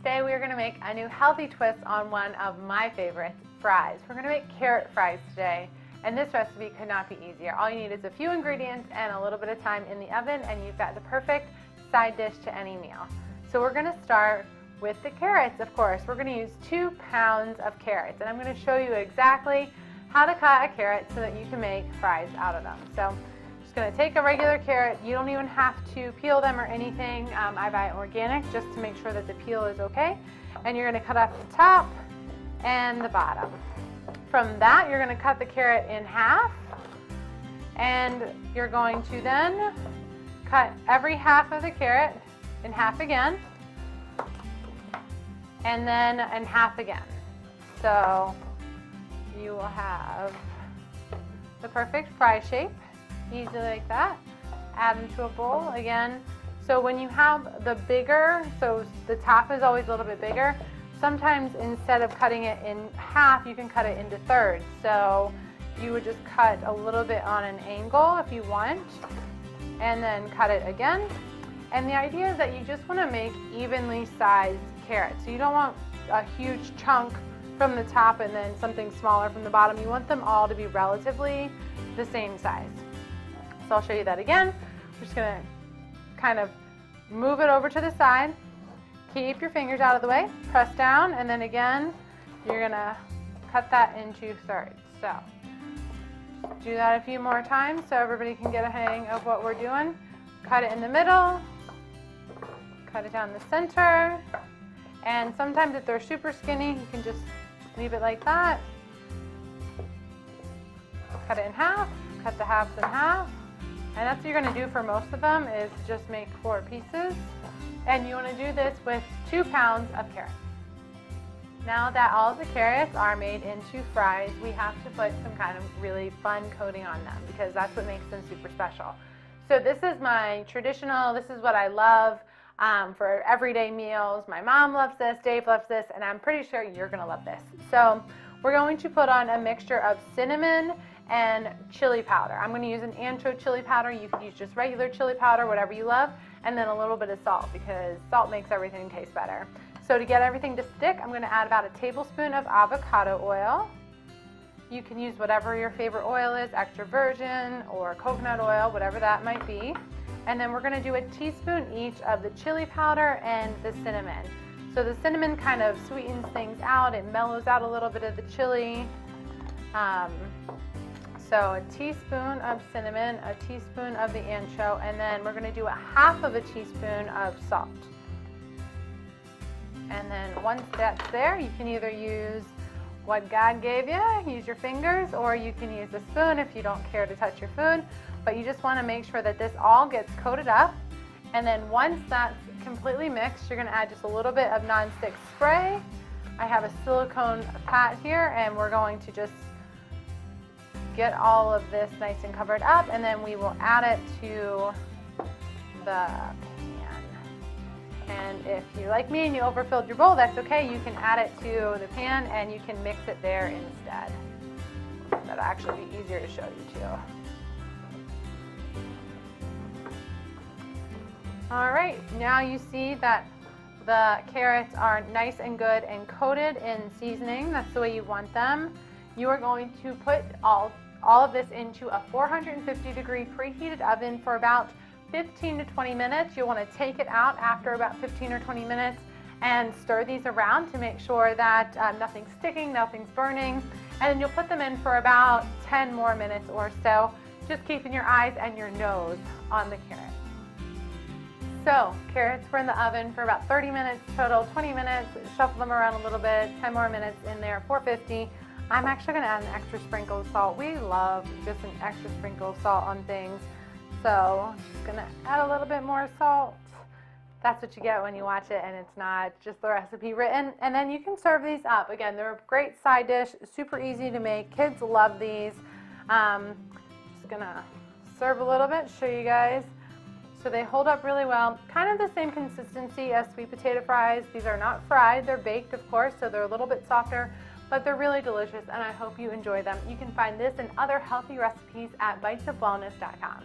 Today we are going to make a new healthy twist on one of my favorites, fries. We're going to make carrot fries today, and this recipe could not be easier. All you need is a few ingredients and a little bit of time in the oven, and you've got the perfect side dish to any meal. So we're going to start with the carrots, of course. We're going to use 2 pounds of carrots, and I'm going to show you exactly how to cut a carrot so that you can make fries out of them. So just going to take a regular carrot. You don't even have to peel them or anything. I buy organic just to make sure that the peel is okay. And you're going to cut off the top and the bottom. From that, you're going to cut the carrot in half, and you're going to then cut every half of the carrot in half again, and then in half again. So you will have the perfect fry shape, easily like that. Add them to a bowl again. So when you have the bigger, so the top is always a little bit bigger, sometimes instead of cutting it in half, you can cut it into thirds. So you would just cut a little bit on an angle if you want, and then cut it again. And the idea is that you just want to make evenly sized carrots. So you don't want a huge chunk from the top and then something smaller from the bottom. You want them all to be relatively the same size. So I'll show you that again. We're just going to kind of move it over to the side. Keep your fingers out of the way. Press down, and then again, you're going to cut that into thirds. So just do that a few more times so everybody can get a hang of what we're doing. Cut it in the middle. Cut it down the center. And sometimes if they're super skinny, you can just leave it like that. Cut it in half. Cut the halves in half. And that's what you're going to do for most of them, is just make 4 pieces. And you want to do this with 2 pounds of carrots. Now that all of the carrots are made into fries, we have to put some kind of really fun coating on them, because that's what makes them super special. So this is my traditional, this is what I love for everyday meals. My mom loves this, Dave loves this, and I'm pretty sure you're going to love this. So we're going to put on a mixture of cinnamon and chili powder. I'm going to use an ancho chili powder. You could use just regular chili powder, whatever you love, and then a little bit of salt, because salt makes everything taste better. So to get everything to stick, I'm going to add about a tablespoon of avocado oil. You can use whatever your favorite oil is, extra virgin or coconut oil, whatever that might be. And then we're going to do a teaspoon each of the chili powder and the cinnamon. So the cinnamon kind of sweetens things out. It mellows out a little bit of the chili. So a teaspoon of cinnamon, a teaspoon of the ancho, and then we're going to do a half of a teaspoon of salt. And then once that's there, you can either use what God gave you, use your fingers, or you can use a spoon if you don't care to touch your food. But you just want to make sure that this all gets coated up. And then once that's completely mixed, you're going to add just a little bit of nonstick spray. I have a silicone pat here, and we're going to just get all of this nice and covered up, and then we will add it to the pan. And if you're like me and you overfilled your bowl, that's okay. You can add it to the pan and you can mix it there instead. That'll actually be easier to show you too. All right, now you see that the carrots are nice and good and coated in seasoning. That's the way you want them. You are going to put all of this into a 450-degree preheated oven for about 15 to 20 minutes. You'll want to take it out after about 15 or 20 minutes and stir these around to make sure that nothing's sticking, nothing's burning. And then you'll put them in for about 10 more minutes or so, just keeping your eyes and your nose on the carrot. So carrots were in the oven for about 30 minutes total, 20 minutes, shuffle them around a little bit, 10 more minutes in there, 450. I'm actually going to add an extra sprinkle of salt. We love just an extra sprinkle of salt on things. So I'm just going to add a little bit more salt. That's what you get when you watch it and it's not just the recipe written. And then you can serve these up. Again, they're a great side dish, super easy to make. Kids love these. Just going to serve a little bit, show you guys. So they hold up really well. Kind of the same consistency as sweet potato fries. These are not fried, they're baked of course, so they're a little bit softer, but they're really delicious and I hope you enjoy them. You can find this and other healthy recipes at bitesofwellness.com.